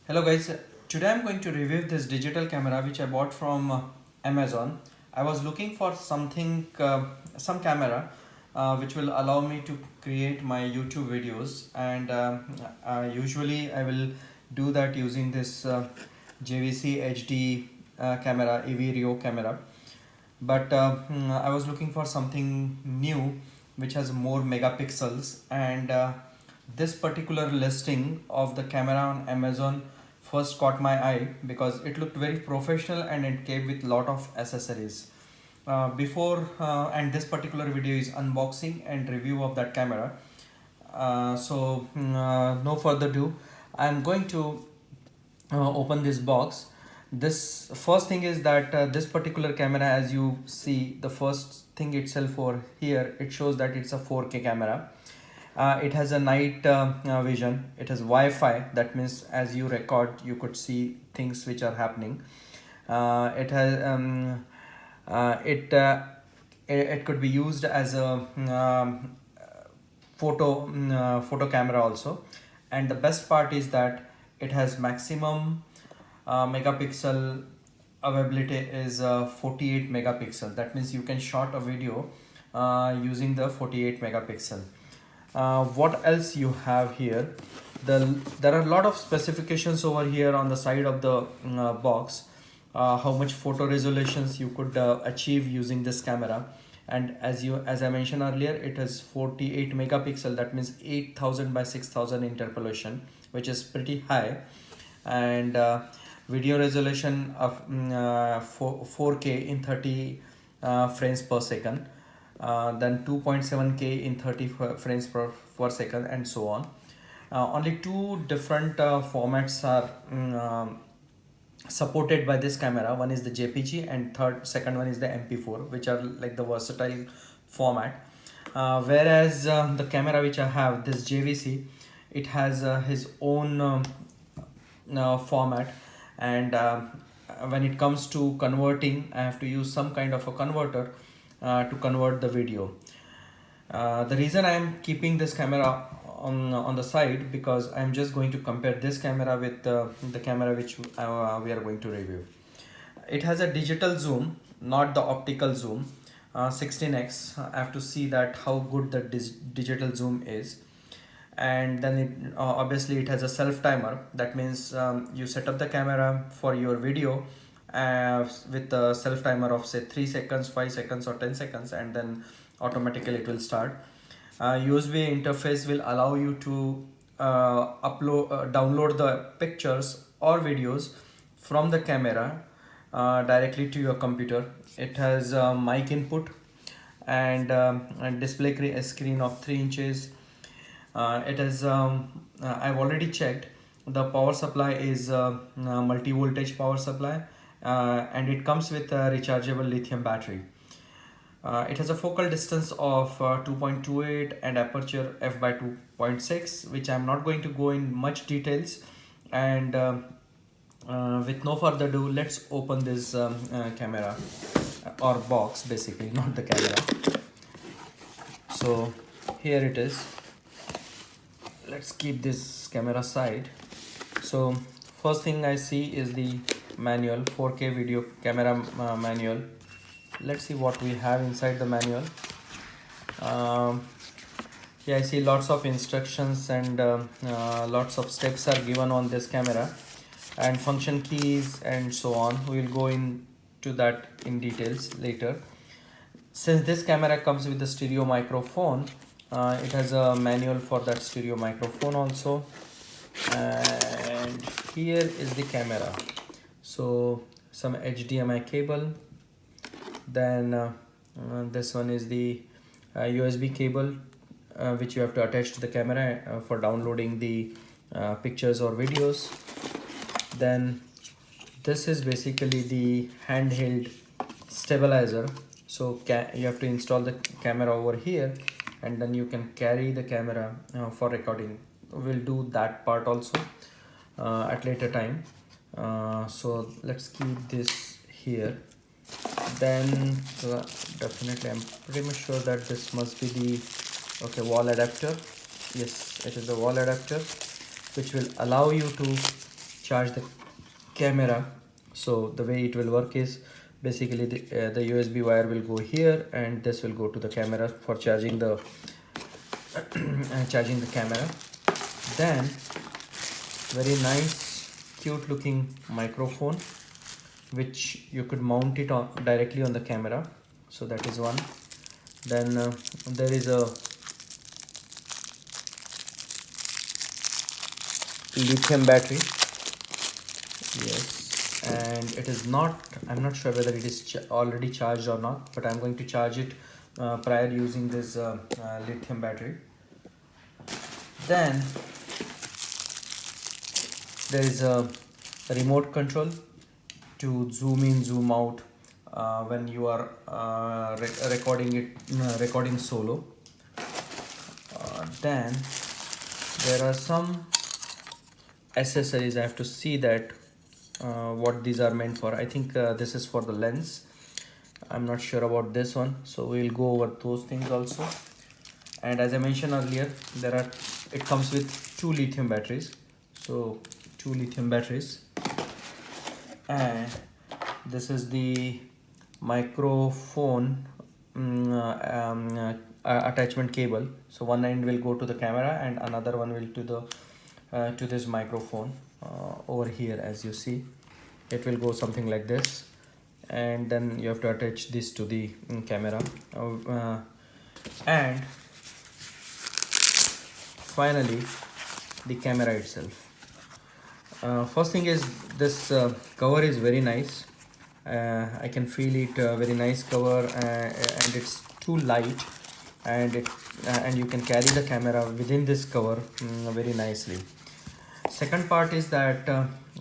Hello guys, today I'm going to review this digital camera which I bought from Amazon. I was looking for some camera which will allow me to create my YouTube videos, and usually I will do that using this JVC HD camera, EV camera. But I was looking for something new which has more megapixels, and this particular listing of the camera on Amazon first caught my eye because it looked very professional and it came with lot of accessories. And this particular video is unboxing and review of that camera. No further ado, I'm going to open this box. This first thing is that this particular camera, as you see, the first thing itself over here, it shows that it's a 4K camera. It has a night vision. It has Wi-Fi. That means as you record, you could see things which are happening. It has it could be used as a photo camera also. And the best part is that it has maximum megapixel availability is 48 megapixel. That means you can shot a video using the 48 megapixel. What else you have here? There are a lot of specifications over here on the side of the box. How much photo resolutions you could achieve using this camera. And as I mentioned earlier, it has 48 megapixel. That means 8000 by 6000 interpolation, which is pretty high. And video resolution of 4K in 30 frames per second. Then 2.7K in 30 frames per second, and so on. Only two different formats are supported by this camera. One is the JPG and second one is the MP4, which are like the versatile format. Whereas the camera which I have, this JVC, it has his own format, and when it comes to converting, I have to use some kind of a converter to convert the video. The reason I am keeping this camera on the side, because I'm just going to compare this camera with the camera which we are going to review. It has a digital zoom, not the optical zoom, 16x. I have to see that how good the digital zoom is. And then it obviously it has a self timer. That means you set up the camera for your video with a self timer of say 3 seconds, 5 seconds or 10 seconds, and then automatically it will start. USB interface will allow you to download the pictures or videos from the camera directly to your computer. It has mic input and a display screen of 3 inches. It has I've already checked, the power supply is multi-voltage power supply, and it comes with a rechargeable lithium battery. It has a focal distance of 2.28 and aperture f by 2.6, which I'm not going to go in much details. And with no further ado, let's open this camera or box, basically, not the camera. So here it is. Let's keep this camera aside. So first thing I see is the manual, 4K video camera manual. Let's see what we have inside the manual. Yeah, I see lots of instructions and lots of steps are given on this camera, and function keys and so on. We will go into that in details later. Since this camera comes with the stereo microphone, it has a manual for that stereo microphone also. And here is the camera. So some HDMI cable. Then this one is the USB cable which you have to attach to the camera for downloading the pictures or videos. Then this is basically the handheld stabilizer. So you have to install the camera over here, and then you can carry the camera for recording. We'll do that part also at later time. So let's keep this here. Then definitely I'm pretty much sure that this must be the wall adapter. Yes, it is a wall adapter which will allow you to charge the camera. So the way it will work is basically the USB wire will go here, and this will go to the camera for charging the charging the camera. Then very nice cute looking microphone which you could mount it on directly on the camera. So that is one. Then there is a lithium battery. Yes, and it is not, I'm not sure whether it is already charged or not, but I'm going to charge it prior using this lithium battery. Then there is a remote control to zoom in, zoom out when you are recording solo. Then there are some accessories. I have to see that what these are meant for. I think this is for the lens. I'm not sure about this one, so we'll go over those things also. And as I mentioned earlier, it comes with 2 lithium batteries. So 2 lithium batteries, and this is the microphone attachment cable. So one end will go to the camera and another one will to this microphone. Over here, as you see, it will go something like this, and then you have to attach this to the camera. And finally, the camera itself. First thing is this cover is very nice. I can feel it, very nice cover, and it's too light, and you can carry the camera within this cover very nicely. Second part is that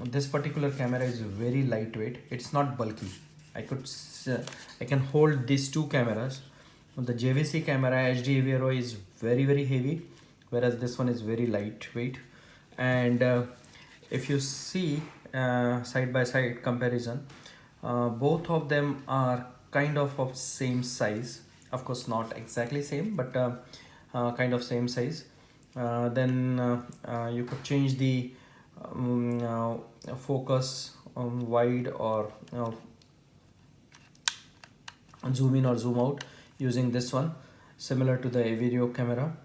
this particular camera is very lightweight. It's not bulky. I can hold these 2 cameras. The JVC camera HD Avero is very heavy, whereas this one is very lightweight. And if you see side by side comparison, both of them are kind of same size. Of course not exactly same, but kind of same size. Then you could change the focus wide or zoom in or zoom out using this one, similar to the video camera.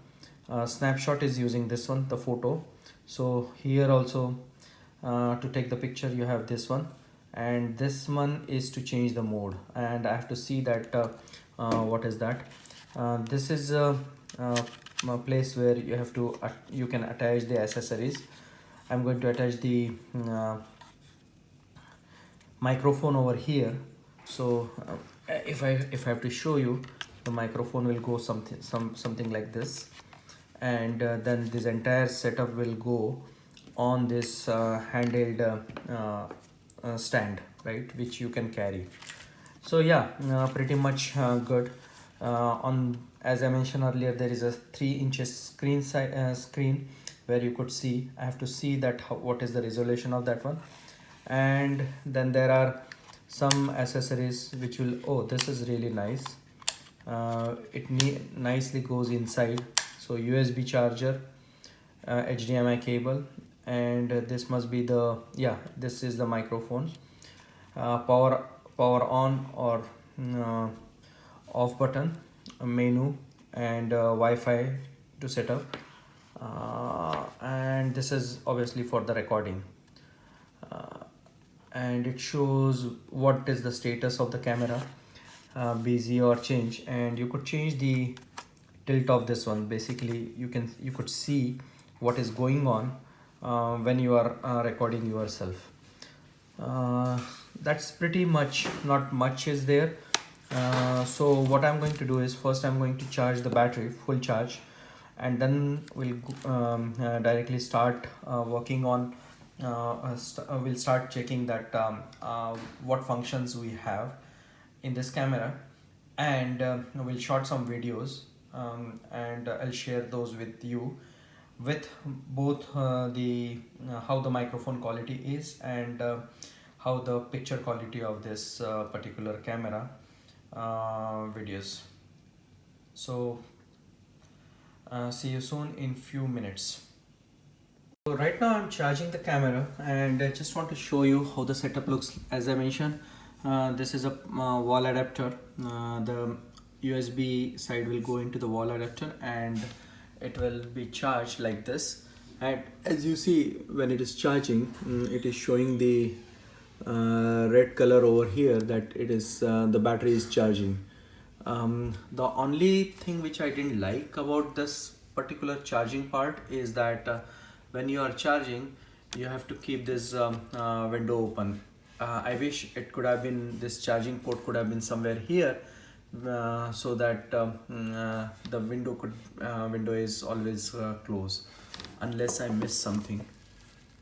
Snapshot is using this one, the photo. So here also to take the picture you have this one, and this one is to change the mode, and I have to see that what is that. This is a place where you can attach the accessories. I'm going to attach the microphone over here. So if I have to show you, the microphone will go something like this, and then this entire setup will go on this handheld stand, right, which you can carry. So yeah, pretty much good. As I mentioned earlier, there is a 3 inches screen where you could see. I have to see that what is the resolution of that one. And then there are some accessories which will, oh, this is really nice. It nicely goes inside. So USB charger, HDMI cable, and this must be the, yeah, this is the microphone. Power on or off button, a menu, and Wi-Fi to set up. And this is obviously for the recording. And it shows what is the status of the camera, busy or change, and you could change the tilt of this one. Basically you could see what is going on when you are recording yourself. That's pretty much, not much is there. So what I'm going to do is, first I'm going to charge the battery full charge, and then we'll directly start working on we'll start checking that what functions we have in this camera, and we'll shot some videos, and I'll share those with you, with both the how the microphone quality is, and how the picture quality of this particular camera videos. So see you soon in few minutes. So right now I'm charging the camera, and I just want to show you how the setup looks. As I mentioned, this is a wall adapter. The USB side will go into the wall adapter and it will be charged like this. And as you see, when it is charging, it is showing the red color over here that it is the battery is charging. The only thing which I didn't like about this particular charging part is that when you are charging, you have to keep this window open. I wish it could have been, this charging port could have been somewhere here, so that the window is always closed, unless I miss something.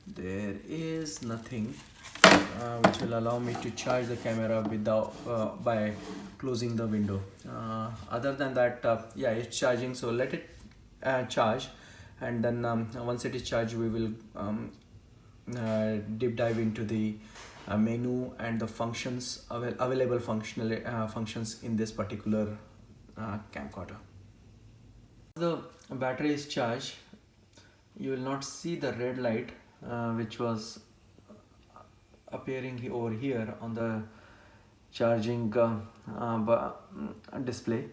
There is nothing which will allow me to charge the camera without by closing the window. Other than that, yeah, it's charging, so let it charge, and then once it is charged, we will deep dive into the menu and the functions available functions in this particular camcorder. The battery is charged, you will not see the red light which was appearing over here on the charging display.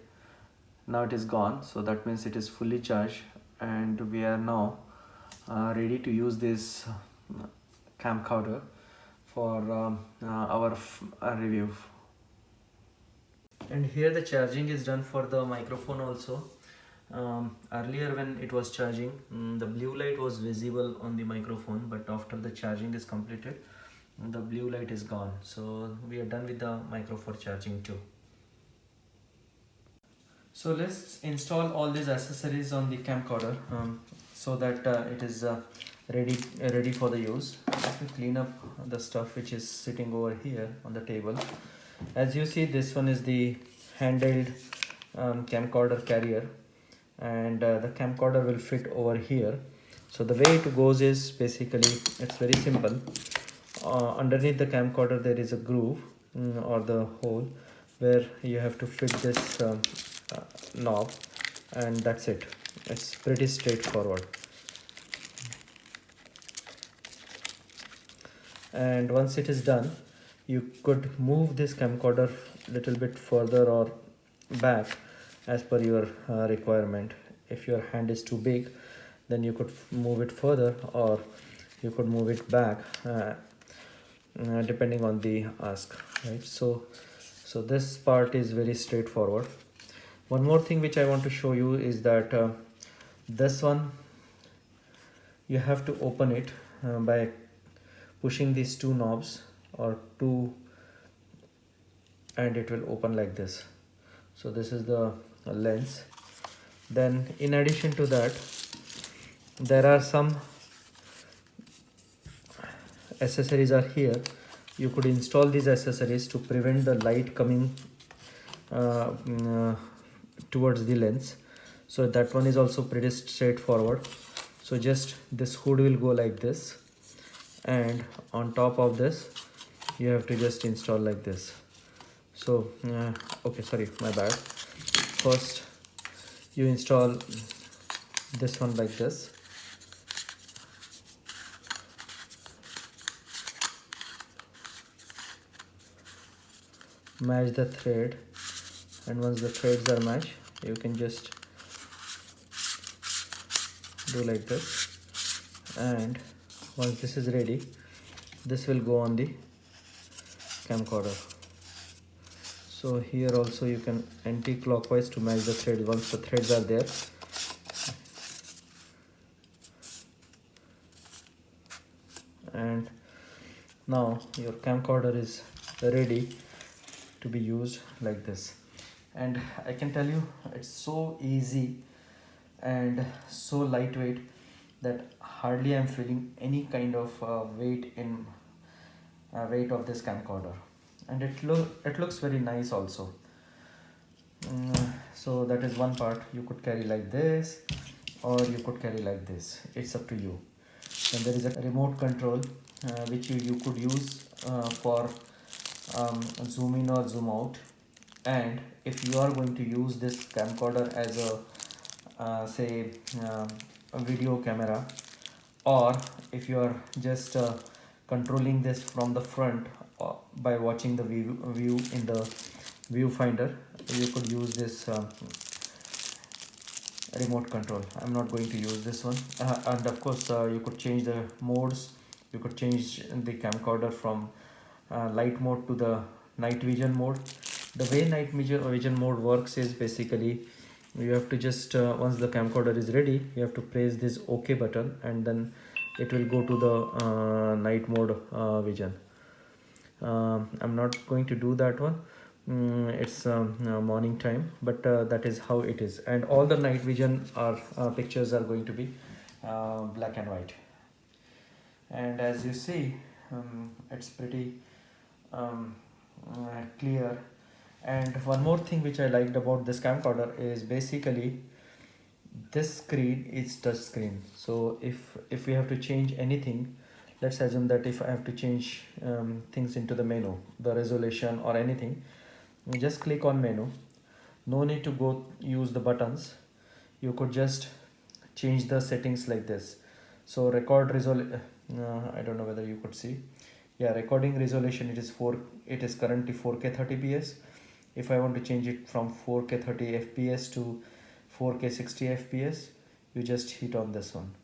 Now it is gone, so that means it is fully charged, and we are now ready to use this camcorder for our review. And here the charging is done for the microphone also. Earlier when it was charging, the blue light was visible on the microphone, but after the charging is completed, the blue light is gone. So we are done with the microphone charging too. So let's install all these accessories on the camcorder so that it is ready for the use. Let me clean up the stuff which is sitting over here on the table. As you see, this one is the handheld camcorder carrier, and the camcorder will fit over here. So the way it goes is basically, it's very simple. Underneath the camcorder there is a groove or the hole where you have to fit this knob, and that's it. It's pretty straightforward. And once it is done, you could move this camcorder little bit further or back as per your requirement. If your hand is too big, then you could move it further, or you could move it back depending on the ask, right? So this part is very straightforward. One more thing which I want to show you is that this one, you have to open it by pushing these two knobs or two, and it will open like this. So this is the lens. Then in addition to that, there are some accessories are here. You could install these accessories to prevent the light coming towards the lens. So that one is also pretty straightforward. So just this hood will go like this, and on top of this you have to just install like this. So okay, sorry, my bad. First you install this one like this, match the thread, and once the threads are matched, you can just do like this, and once this is ready, this will go on the camcorder. So here also you can anti-clockwise to match the thread once the threads are there. And now your camcorder is ready to be used like this. And I can tell you, it's so easy and so lightweight that hardly I'm feeling any kind of weight in weight of this camcorder, and it looks very nice also. So that is one part. You could carry like this, or you could carry like this. It's up to you. And there is a remote control which you could use for zoom in or zoom out. And if you are going to use this camcorder as a say a video camera, or if you are just controlling this from the front by watching the view in the viewfinder, you could use this remote control. I'm not going to use this one, and of course you could change the modes. You could change the camcorder from light mode to the night vision mode. The way night vision mode works is basically you have to just once the camcorder is ready, you have to press this OK button, and then it will go to the night mode vision. I'm not going to do that one. It's morning time, but that is how it is, and all the night vision are pictures are going to be black and white. And as you see, it's pretty clear. And one more thing which I liked about this camcorder is basically this screen is touch screen. So if we have to change anything, let's assume that if I have to change things into the menu, the resolution or anything, you just click on menu. No need to go use the buttons. You could just change the settings like this. So record resolution, I don't know whether you could see. Yeah, recording resolution, it is currently 4K 30ps. If I want to change it from 4K 30 fps to 4K 60 fps, you just hit on this one,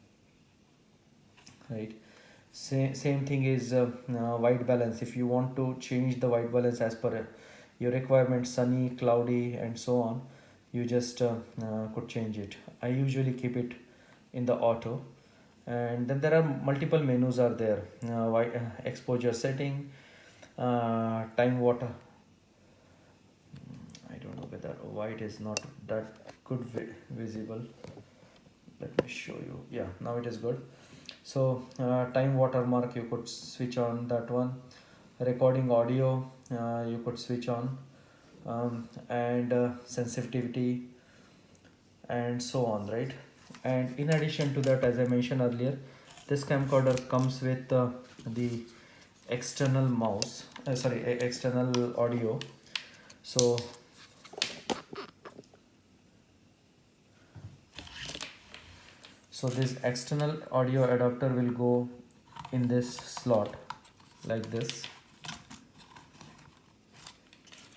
right? Same thing is white balance. If you want to change the white balance as per your requirement, sunny, cloudy, and so on, you just could change it. I usually keep it in the auto. And then there are multiple menus are there. Exposure setting, time water. I don't know whether white is not that good visible. Let me show you. Yeah, now it is good. So time watermark, you could switch on that one. Recording audio, you could switch on, and sensitivity, and so on, right? And in addition to that, as I mentioned earlier, this camcorder comes with the external external audio. So this external audio adapter will go in this slot like this,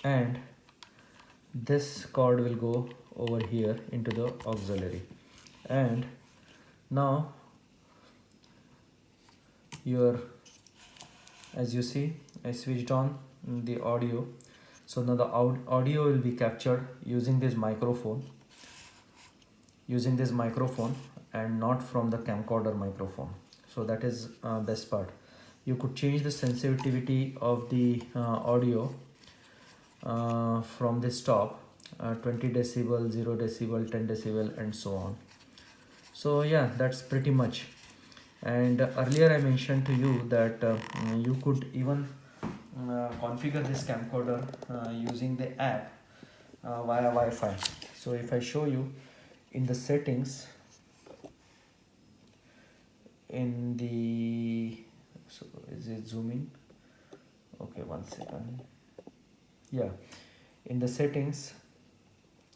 and this cord will go over here into the auxiliary. And now as you see, I switched on the audio. So now the audio will be captured using this microphone, and not from the camcorder microphone. So that is best part. You could change the sensitivity of the audio from this top, 20 decibel, 0 decibel, 10 decibel, and so on. So yeah, that's pretty much. And earlier I mentioned to you that you could even configure this camcorder using the app via Wi-Fi. So if I show you in the settings, so is it zooming? Okay, 1 second. Yeah, in the settings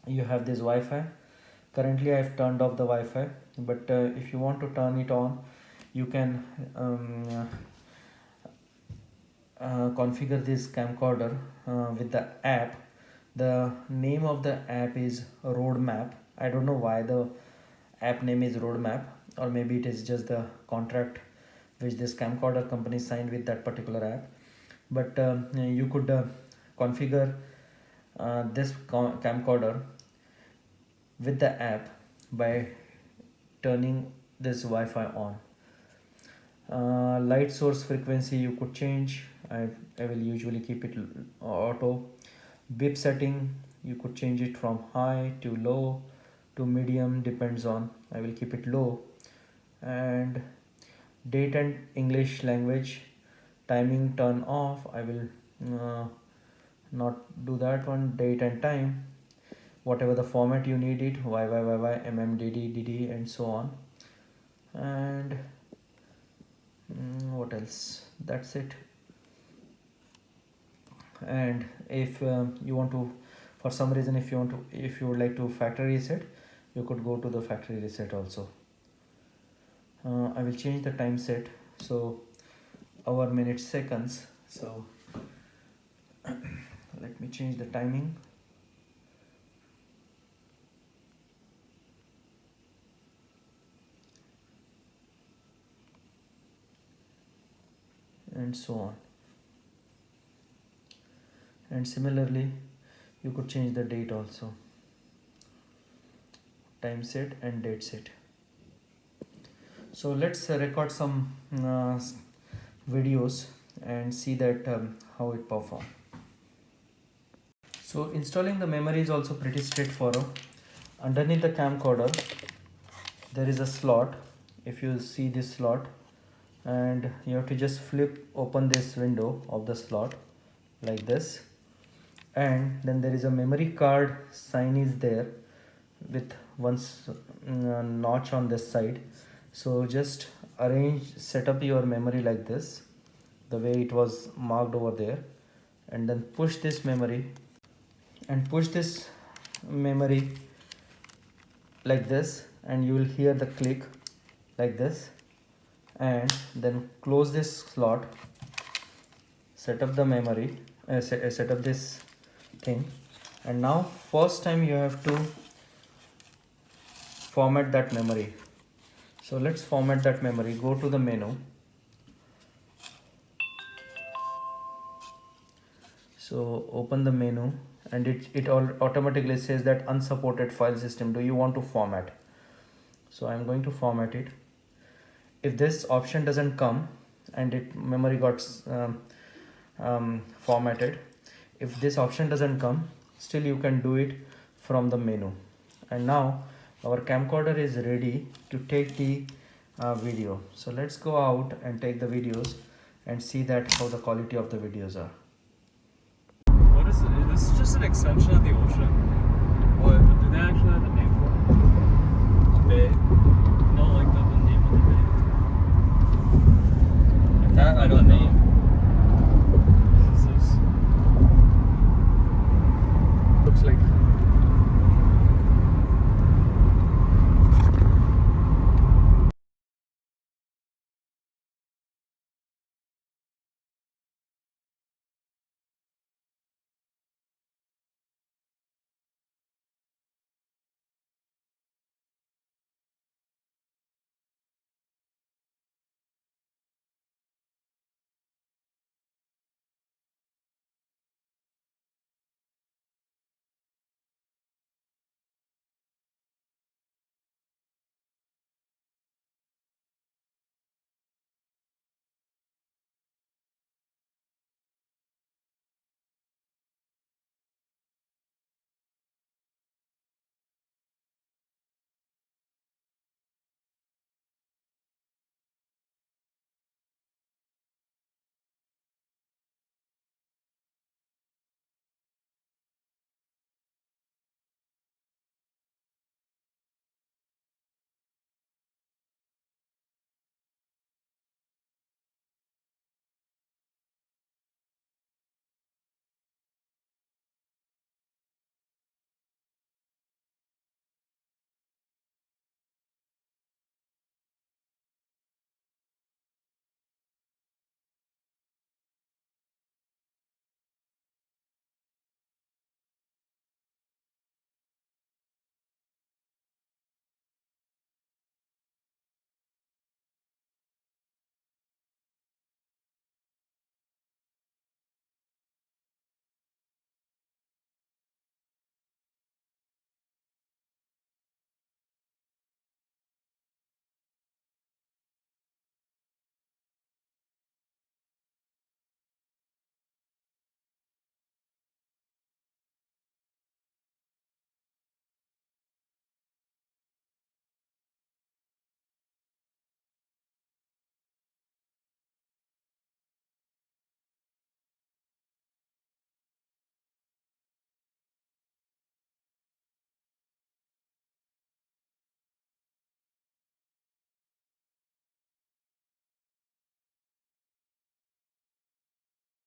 you have this Wi-Fi. Currently I've turned off the Wi-Fi, but if you want to turn it on, you can configure this camcorder with the app. The name of the app is Roadmap. I don't know why the app name is Roadmap, or maybe it is just the contract which this camcorder company signed with that particular app. But you could configure this camcorder with the app by turning this Wi-Fi on. Light source frequency you could change. I will usually keep it auto. Bip setting, you could change it from high to low to medium, depends on. I will keep it low. And date and English language, timing turn off. I will not do that one. Date and time, whatever the format you need it, YYYY, MMDD, DD, and so on. And what else? That's it. And if you want to, for some reason, if you would like to factory reset, you could go to the factory reset also. I will change the time set, so hour, minutes, seconds. So let me change the timing. And so on. And similarly, you could change the date also. Time set and date set. So let's record some videos and see that how it performs. So installing the memory is also pretty straightforward. Underneath the camcorder there is a slot. If you see this slot, and you have to just flip open this window of the slot like this, and then there is a memory card sign is there with one notch on this side. So just set up your memory like this, the way it was marked over there, and then push this memory like this, and you will hear the click like this. And then close this slot, set up the memory, set up this thing, and now first time you have to format that memory. So let's format that memory. Go to the menu. So open the menu, and it automatically says that unsupported file system, do you want to format? So I'm going to format it. If this option doesn't come and memory got formatted, if this option doesn't come, still you can do it from the menu. And now our camcorder is ready to take the video. So let's go out and take the videos and see that how the quality of the videos are. What is it? This is just an extension of the ocean. What? Do they actually have